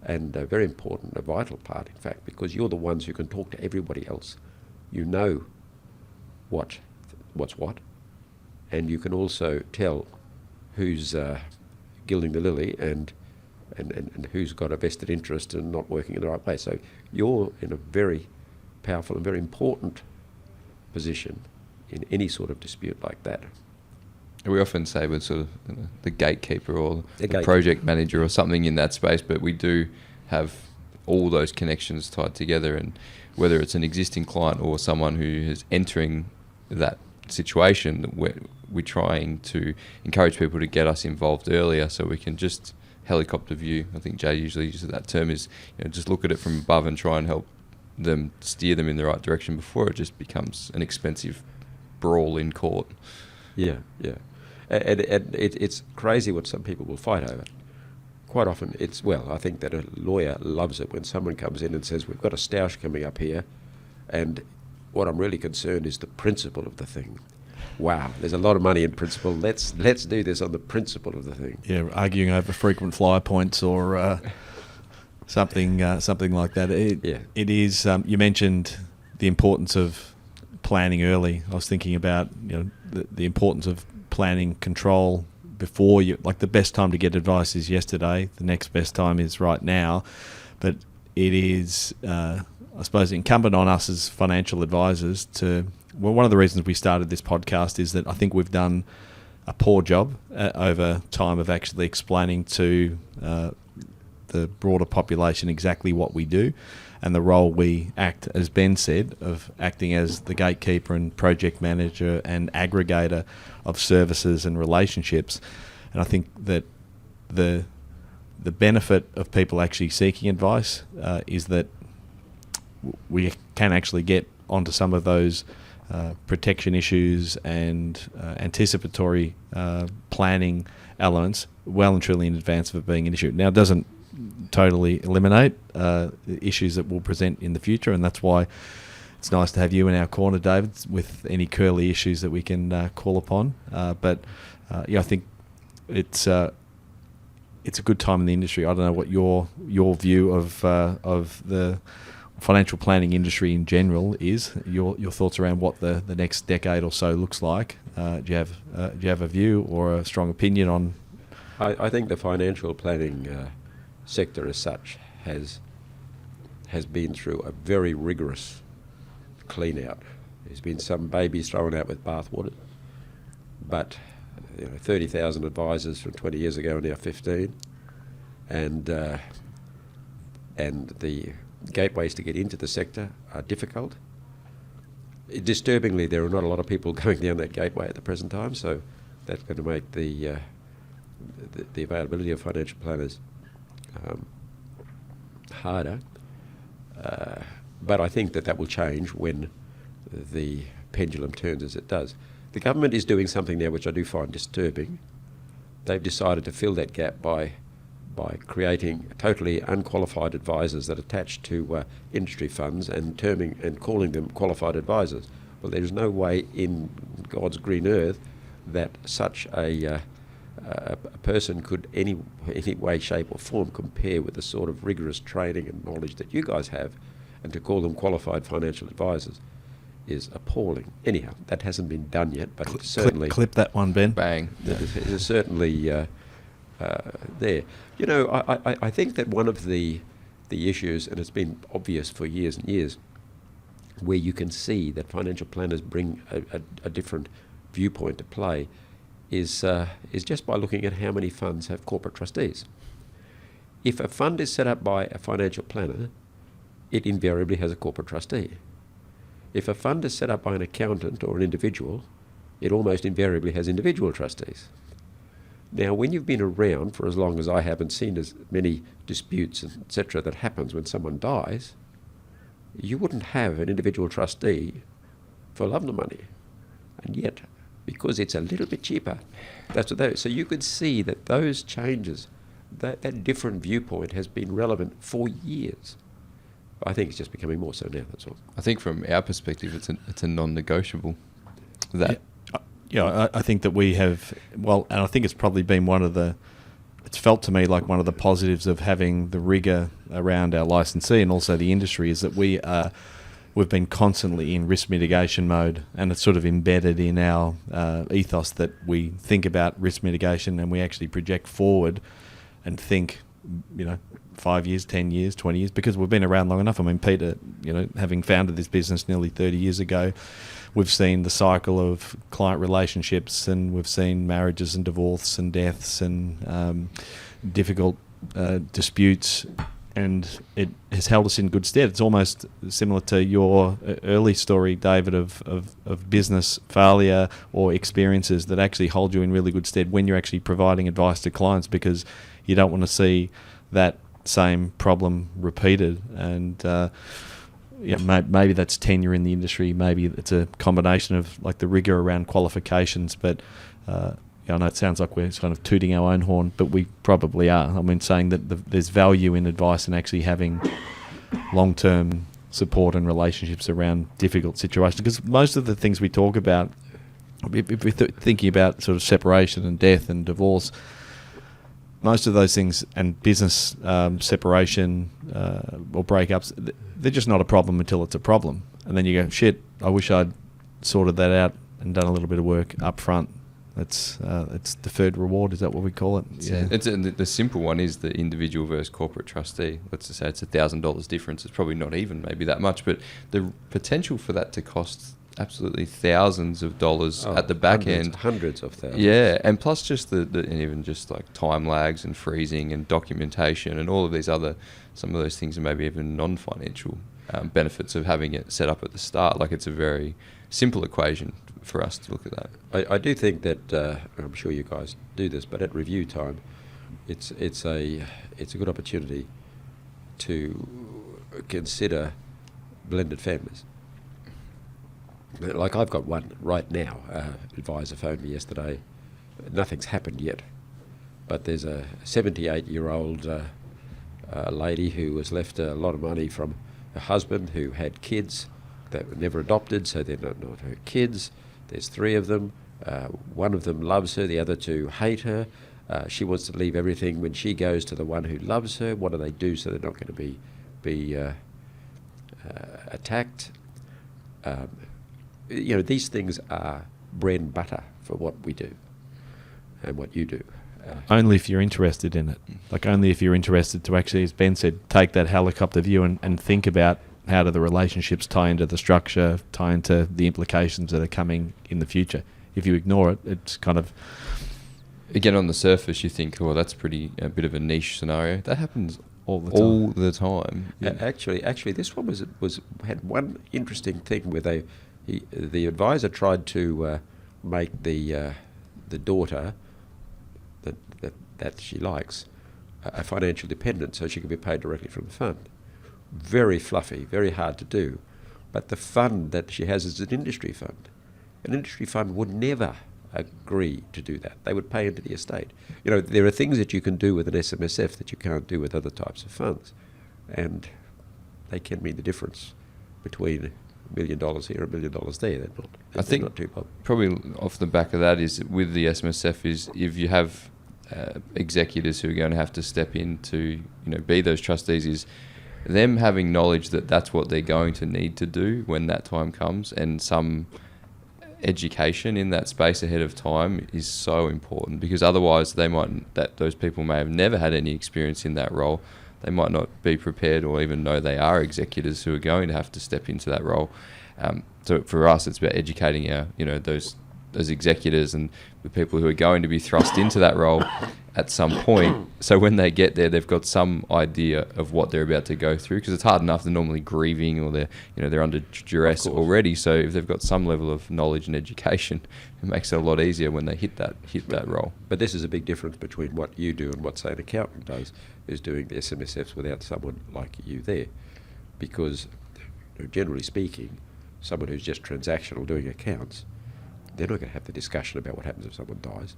[SPEAKER 4] and a very important, a vital part, in fact, because you're the ones who can talk to everybody else. You know what's what, and you can also tell who's gilding the lily and who's got a vested interest in not working in the right way. So you're in a very powerful and very important position in any sort of dispute like that.
[SPEAKER 5] We often say we're sort of the gatekeeper or the project manager or something in that space, but we do have all those connections tied together, and whether it's an existing client or someone who is entering that situation, we're trying to encourage people to get us involved earlier so we can just helicopter view. I think Jay usually uses that term, is just look at it from above and try and help them steer them in the right direction before it just becomes an expensive brawl in court.
[SPEAKER 4] Yeah. And it's crazy what some people will fight over. Quite often I think that a lawyer loves it when someone comes in and says, we've got a stoush coming up here, and what I'm really concerned is the principle of the thing. Wow, there's a lot of money in principle. Let's do this on the principle of the thing.
[SPEAKER 3] Yeah, arguing over frequent flyer points or something like that. It is. You mentioned the importance of planning early. I was thinking about the importance of planning control before you. Like, the best time to get advice is yesterday. The next best time is right now. But it is, I suppose, incumbent on us as financial advisors to. Well, one of the reasons we started this podcast is that I think we've done a poor job over time of actually explaining to the broader population exactly what we do and the role we act, as Ben said, of acting as the gatekeeper and project manager and aggregator of services and relationships. And I think that the benefit of people actually seeking advice is that we can actually get onto some of those protection issues and anticipatory planning elements well and truly in advance of it being an issue. Now, it doesn't totally eliminate the issues that will present in the future, and that's why it's nice to have you in our corner, David, with any curly issues that we can call upon. But I think it's a good time in the industry. I don't know what your view of the financial planning industry in general is. Your thoughts around what the next decade or so looks like. Do you have a view or a strong opinion
[SPEAKER 4] I think the financial planning sector as such has been through a very rigorous clean out. There's been some babies thrown out with bathwater, but 30,000 advisors from 20 years ago are now 15, and the gateways to get into the sector are difficult. Disturbingly, there are not a lot of people going down that gateway at the present time, so that's going to make the availability of financial planners harder. But I think that will change when the pendulum turns as it does. The government is doing something now which I do find disturbing. They've decided to fill that gap by creating totally unqualified advisors that attach to industry funds and calling them qualified advisors. Well, there is no way in God's green earth that such a person could any way, shape or form compare with the sort of rigorous training and knowledge that you guys have, and to call them qualified financial advisors is appalling. Anyhow, that hasn't been done yet, but it's certainly...
[SPEAKER 3] Clip that one, Ben.
[SPEAKER 5] Bang.
[SPEAKER 4] It is certainly there. I think that one of the issues, and it's been obvious for years and years, where you can see that financial planners bring a different viewpoint to play is just by looking at how many funds have corporate trustees. If a fund is set up by a financial planner, it invariably has a corporate trustee. If a fund is set up by an accountant or an individual, it almost invariably has individual trustees. Now, when you've been around for as long as I have and seen as many disputes, etc., that happens when someone dies, you wouldn't have an individual trustee for love nor money. And yet, because it's a little bit cheaper, that's what they... So you could see that those changes, that different viewpoint has been relevant for years. I think it's just becoming more so now, that's all.
[SPEAKER 5] I think from our perspective, it's a non-negotiable. That
[SPEAKER 3] I think that we have, and I think it's probably been it's felt to me like one of the positives of having the rigour around our licensee and also the industry is that we've been constantly in risk mitigation mode, and it's sort of embedded in our ethos that we think about risk mitigation and we actually project forward and think, 5 years, 10 years, 20 years, because we've been around long enough. I mean, Peter, having founded this business nearly 30 years ago, we've seen the cycle of client relationships, and we've seen marriages and divorce and deaths and difficult disputes, and it has held us in good stead. It's almost similar to your early story, David, of business failure or experiences that actually hold you in really good stead when you're actually providing advice to clients, because you don't want to see that same problem repeated. And maybe that's tenure in the industry, maybe it's a combination of like the rigour around qualifications, but I know it sounds like we're kind of tooting our own horn, but we probably are. I mean, saying that there's value in advice and actually having long-term support and relationships around difficult situations, because most of the things we talk about, if we're thinking about sort of separation and death and divorce, most of those things, and business separation or breakups, they're just not a problem until it's a problem. And then you go, shit, I wish I'd sorted that out and done a little bit of work up front. It's deferred reward, is that what we call it?
[SPEAKER 5] Yeah. The simple one is the individual versus corporate trustee. Let's just say it's $1,000 difference. It's probably not even maybe that much, but the potential for that to cost absolutely thousands of dollars at the back end.
[SPEAKER 4] Hundreds of thousands.
[SPEAKER 5] Yeah, and plus just and even just like time lags and freezing and documentation and all of these some of those things, and maybe even non-financial benefits of having it set up at the start. Like, it's a very simple equation for us to look at that.
[SPEAKER 4] I do think that, I'm sure you guys do this, but at review time, it's a good opportunity to consider blended families. Like, I've got one right now. Advisor phoned me yesterday. Nothing's happened yet, but there's a 78-year-old lady who was left a lot of money from her husband, who had kids that were never adopted, so they're not her kids. There's 3 of them. One of them loves her, the other 2 hate her. She wants to leave everything when she goes to the one who loves her. What do they do so they're not going to be attacked? These things are bread and butter for what we do and what you do.
[SPEAKER 3] Only if you're interested in it. Like, only if you're interested to actually, as Ben said, take that helicopter view and think about how do the relationships tie into the structure, tie into the implications that are coming in the future. If you ignore it, it's kind of...
[SPEAKER 5] Again, on the surface, you think, oh, that's a bit of a niche scenario. That happens
[SPEAKER 3] all the
[SPEAKER 5] time.
[SPEAKER 4] Yeah. Actually, this one had one interesting thing where the advisor tried to make the daughter that she likes a financial dependent, so she could be paid directly from the fund. Very fluffy, very hard to do. But the fund that she has is an industry fund. An industry fund would never agree to do that. They would pay into the estate. You know, there are things that you can do with an SMSF that you can't do with other types of funds, and they can mean the difference between $1 million here and $1 million there.
[SPEAKER 5] I think
[SPEAKER 4] not too bothered.
[SPEAKER 5] Probably off the back of that is with the SMSF is if you have executors who are going to have to step in to be those trustees, is them having knowledge that that's what they're going to need to do when that time comes, and some education in that space ahead of time is so important, because otherwise those people may have never had any experience in that role. They might not be prepared or even know they are executors who are going to have to step into that role. So for us, it's about educating our those executors and the people who are going to be thrust into that role at some point. So when they get there, they've got some idea of what they're about to go through, because it's hard enough. They're normally grieving or they're under duress already. So if they've got some level of knowledge and education, it makes it a lot easier when they hit that role.
[SPEAKER 4] But this is a big difference between what you do and what, say, an accountant does, is doing the SMSFs without someone like you there. Because, generally speaking, someone who's just transactional doing accounts, they're not going to have the discussion about what happens if someone dies.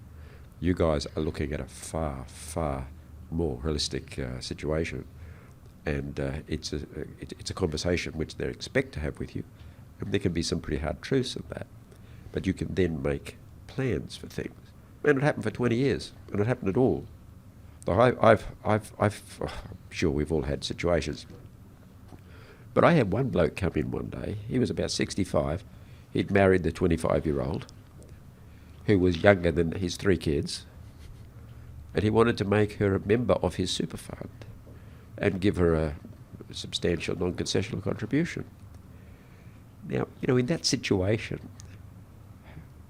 [SPEAKER 4] You guys are looking at a far, far more holistic situation, and it's a conversation which they expect to have with you, and there can be some pretty hard truths in that, but you can then make plans for things. And it happened for 20 years, and it happened at all. I'm sure we've all had situations, but I had one bloke come in one day. He was about 65. He'd married the 25-year-old who was younger than his 3 kids, and he wanted to make her a member of his super fund and give her a substantial non-concessional contribution. Now, in that situation,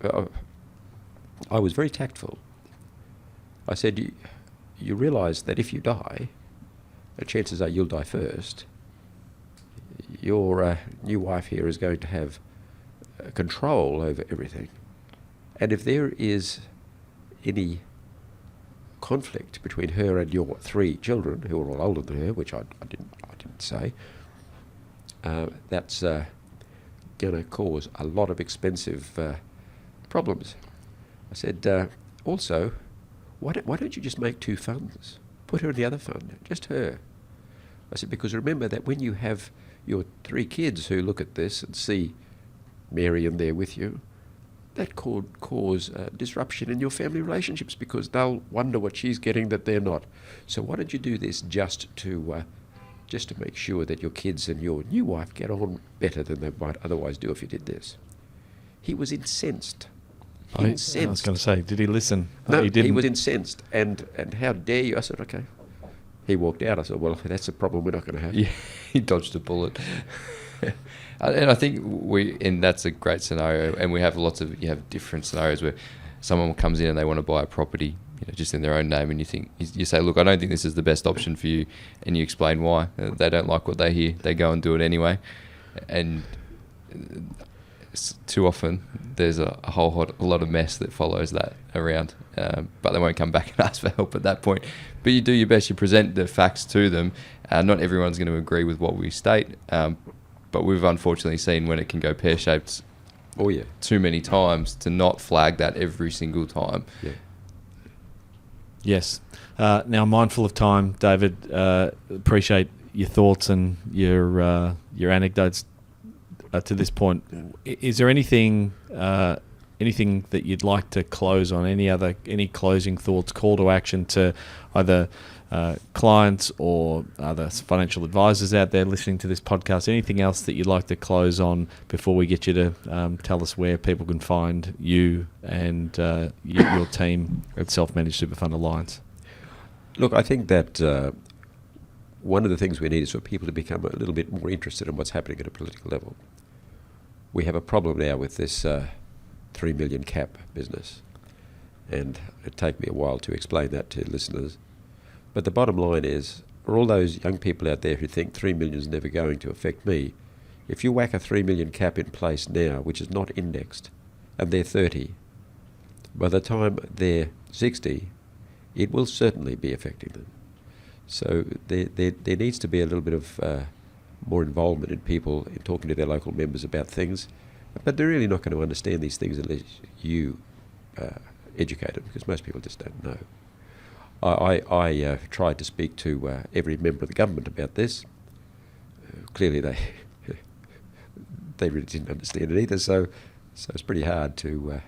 [SPEAKER 4] I was very tactful. I said, you realise that if you die, the chances are you'll die first. Your new wife here is going to have control over everything, and if there is any conflict between her and your 3 children, who are all older than her, which I didn't say, that's going to cause a lot of expensive problems. I said, also, why don't you just make 2 funds? Put her in the other fund, just her. I said, because remember that when you have your 3 kids who look at this and see Mary in there with you, that could cause disruption in your family relationships, because they'll wonder what she's getting that they're not. So why don't you do this just to make sure that your kids and your new wife get on better than they might otherwise do if you did this? He was incensed.
[SPEAKER 3] I was going to say, did he listen?
[SPEAKER 4] No,
[SPEAKER 3] he didn't.
[SPEAKER 4] He was incensed. And how dare you? I said, okay. He walked out. I said, well, that's a problem we're not going to have.
[SPEAKER 5] Yeah, he dodged a bullet. And I think that's a great scenario, and you have different scenarios where someone comes in and they want to buy a property, just in their own name, and you say, look, I don't think this is the best option for you, and you explain why. They don't like what they hear, they go and do it anyway, and too often there's a lot of mess that follows that around, but they won't come back and ask for help at that point. But you do your best, you present the facts to them. Not everyone's going to agree with what we state, but we've unfortunately seen when it can go pear-shaped too many times to not flag that every single time.
[SPEAKER 4] Yeah.
[SPEAKER 3] Yes. Now, mindful of time, David, appreciate your thoughts and your anecdotes to this point. Is there anything that you'd like to close on? Any closing thoughts, call to action to either clients or other financial advisors out there listening to this podcast, anything else that you'd like to close on before we get you to tell us where people can find you and your team at Self-Managed Superfund Alliance?
[SPEAKER 4] Look, I think that one of the things we need is for people to become a little bit more interested in what's happening at a political level. We have a problem now with this 3 million cap business, and it'd take me a while to explain that to listeners. But the bottom line is, for all those young people out there who think 3 million is never going to affect me, if you whack a 3 million cap in place now, which is not indexed, and they're 30, by the time they're 60, it will certainly be affecting them. So there needs to be a little bit of more involvement in people in talking to their local members about things, but they're really not going to understand these things unless you educate them, because most people just don't know. I tried to speak to every member of the government about this. Clearly they really didn't understand it either, so it's pretty hard to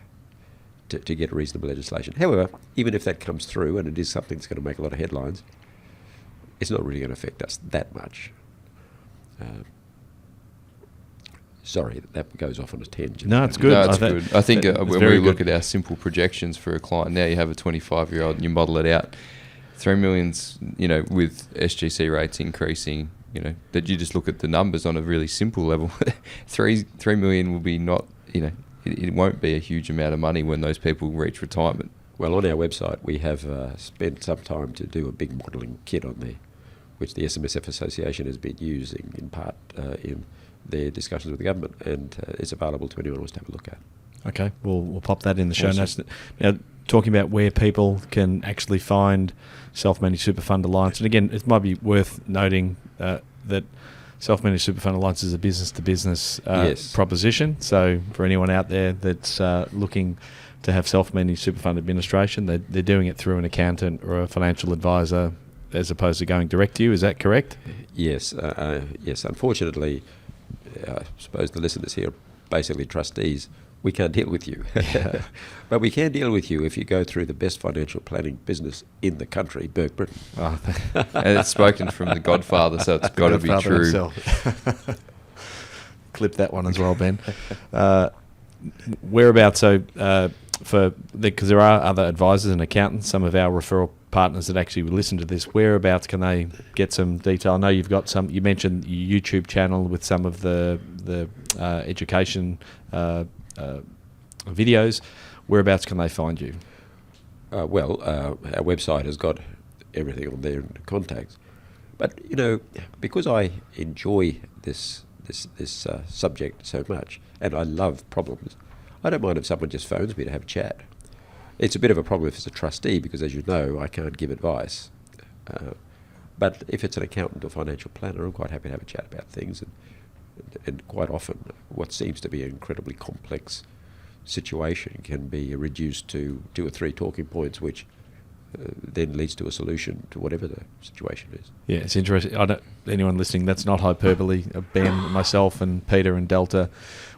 [SPEAKER 4] get reasonable legislation. However, even if that comes through, and it is something that's going to make a lot of headlines, it's not really going to affect us that much. Sorry, that goes off on a tangent.
[SPEAKER 3] No, it's good.
[SPEAKER 5] No, it's good. I think when we look
[SPEAKER 3] good.
[SPEAKER 5] at our simple projections for a client, now you have a 25-year-old and you model it out, 3 million's, with SGC rates increasing, that you just look at the numbers on a really simple level. 3 million will be not, it won't be a huge amount of money when those people reach retirement.
[SPEAKER 4] Well, on our website, we have spent some time to do a big modelling kit on there, which the SMSF Association has been using in part in their discussions with the government, and it's available to anyone who wants to have a look at.
[SPEAKER 3] Okay, we'll pop that in the show notes.
[SPEAKER 4] Awesome.
[SPEAKER 3] Now, talking about where people can actually find Self-Managed Superfund Alliance, and again, it might be worth noting that Self-Managed Superfund Alliance is a business-to-business
[SPEAKER 4] Yes.
[SPEAKER 3] proposition. So for anyone out there that's looking to have self-managed superfund administration, they're doing it through an accountant or a financial advisor as opposed to going direct to you. Is that correct?
[SPEAKER 4] Yes, yes. Unfortunately, I suppose the listeners here are basically trustees. We can't deal with you. But we can deal with you if you go through the best financial planning business in the country, Burke, Britain.
[SPEAKER 3] Oh,
[SPEAKER 5] And it's spoken from the Godfather, so it's got to be
[SPEAKER 3] Godfather
[SPEAKER 5] true.
[SPEAKER 3] himself. Clip that one as well, Ben. Whereabouts, because there are other advisors and accountants, some of our referral partners that actually listen to this, whereabouts can they get some detail? I know you've got some, you mentioned your YouTube channel with some of the education videos. Whereabouts can they find you?
[SPEAKER 4] Our website has got everything on there in contacts. But, because I enjoy this subject so much, and I love problems, I don't mind if someone just phones me to have a chat. It's a bit of a problem if it's a trustee, because as you know, I can't give advice. But if it's an accountant or financial planner, I'm quite happy to have a chat about things. And quite often, what seems to be an incredibly complex situation can be reduced to 2 or 3 talking points, which then leads to a solution to whatever the situation is.
[SPEAKER 3] Yeah, it's interesting. Anyone listening, that's not hyperbole. Ben, myself, and Peter and Delta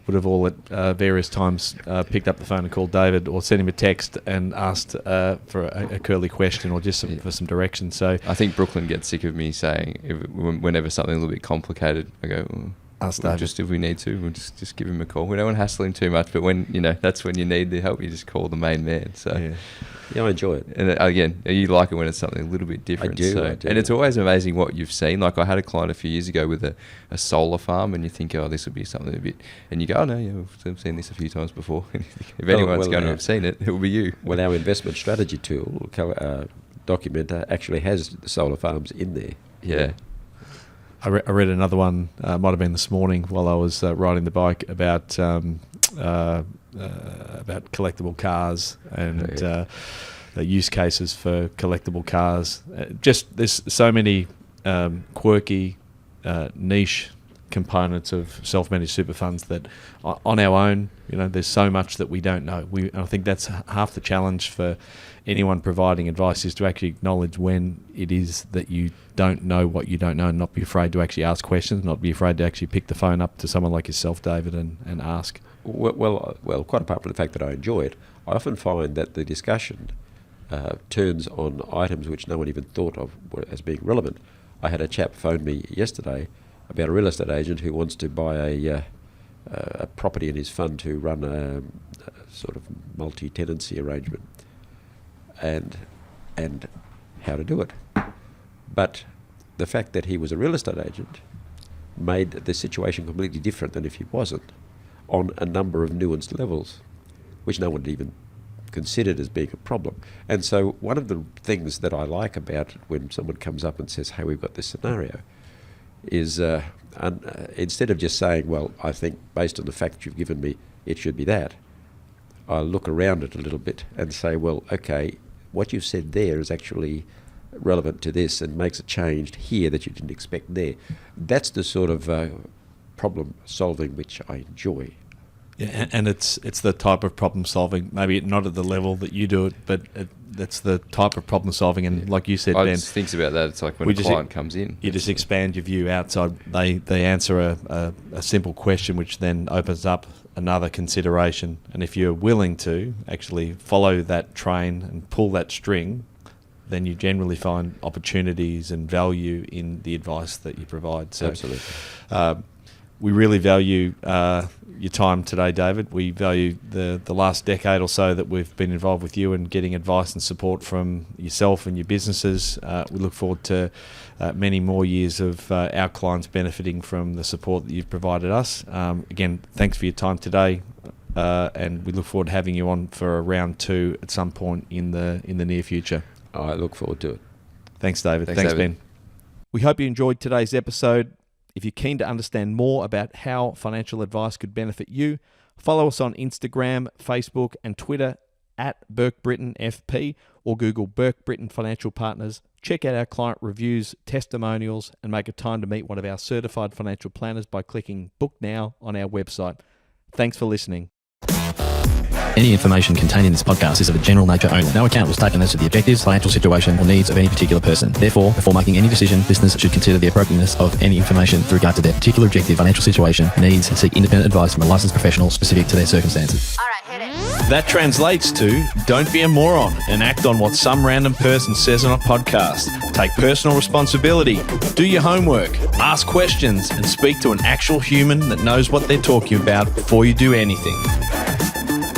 [SPEAKER 3] would have all at various times picked up the phone and called David or sent him a text and asked for a curly question or just for some direction. So
[SPEAKER 5] I think Brooklyn gets sick of me saying whenever something a little bit complicated, I go,
[SPEAKER 3] ask David.
[SPEAKER 5] Just if we need to, we'll just give him a call. We don't want to hassle him too much, but when that's when you need the help, you just call the main man. So
[SPEAKER 4] yeah, I enjoy it.
[SPEAKER 5] And again, you like it when it's something a little bit different.
[SPEAKER 4] I do.
[SPEAKER 5] And it's always amazing what you've seen. Like I had a client a few years ago with a solar farm, and you think, oh, this would be something a bit, and you go, oh no, yeah, we've seen this a few times before. If anyone's going to have seen it, it will be you.
[SPEAKER 4] Well, our investment strategy tool, Documenter, actually has the solar farms in there.
[SPEAKER 5] Yeah.
[SPEAKER 3] I read another one, might have been this morning while I was riding the bike about collectible cars and use cases for collectible cars. Just there's so many quirky, niche components of self-managed super funds that on our own, there's so much that we don't know. I think that's half the challenge for anyone providing advice, is to actually acknowledge when it is that you don't know what you don't know, and not be afraid to actually ask questions, not be afraid to actually pick the phone up to someone like yourself, David, and ask.
[SPEAKER 4] Well, quite apart from the fact that I enjoy it, I often find that the discussion turns on items which no one even thought of as being relevant. I had a chap phone me yesterday about a real estate agent who wants to buy a property in his fund to run a sort of multi-tenancy arrangement, and how to do it. But the fact that he was a real estate agent made the situation completely different than if he wasn't, on a number of nuanced levels, which no one had even considered as being a problem. And so one of the things that I like about when someone comes up and says, hey, we've got this scenario, is instead of just saying, well, I think based on the fact you've given me, it should be that, I look around it a little bit and say, well, okay, what you've said there is actually relevant to this and makes a change here that you didn't expect there. That's the sort of problem solving which I enjoy.
[SPEAKER 3] Yeah, and it's the type of problem solving, maybe not at the level that you do it, but that's the type of problem solving. And like you said,
[SPEAKER 5] I
[SPEAKER 3] Ben,
[SPEAKER 5] just think about that. It's like when a client comes in,
[SPEAKER 3] you just expand your view outside. They answer a simple question, which then opens up another consideration. And if you're willing to actually follow that train and pull that string, then you generally find opportunities and value in the advice that you provide. So,
[SPEAKER 4] absolutely.
[SPEAKER 3] We really value your time today, David. We value the last decade or so that we've been involved with you and getting advice and support from yourself and your businesses. We look forward to many more years of our clients benefiting from the support that you've provided us. Again, thanks for your time today, and we look forward to having you on for a round 2 at some point in the near future.
[SPEAKER 4] I look forward to it.
[SPEAKER 3] Thanks, David.
[SPEAKER 5] Thanks, David.
[SPEAKER 3] Ben. We hope you enjoyed today's episode. If you're keen to understand more about how financial advice could benefit you, follow us on Instagram, Facebook, and Twitter at Burke Britain FP, or Google Burke Britain Financial Partners. Check out our client reviews, testimonials, and make a time to meet one of our certified financial planners by clicking Book Now on our website. Thanks for listening.
[SPEAKER 6] Any information contained in this podcast is of a general nature only. No account was taken as to the objectives, financial situation, or needs of any particular person. Therefore, before making any decision, listeners should consider the appropriateness of any information with regard to their particular objective, financial situation, needs, and seek independent advice from a licensed professional specific to their circumstances.
[SPEAKER 7] All right, hit it.
[SPEAKER 3] That translates to don't be a moron and act on what some random person says on a podcast. Take personal responsibility, do your homework, ask questions, and speak to an actual human that knows what they're talking about before you do anything.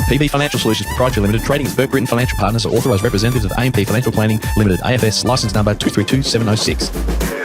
[SPEAKER 3] PB Financial Solutions Proprietary Limited, trading as Burke Britain Financial Partners, are authorised representatives of AMP Financial Planning Limited, AFS, licence number 232706.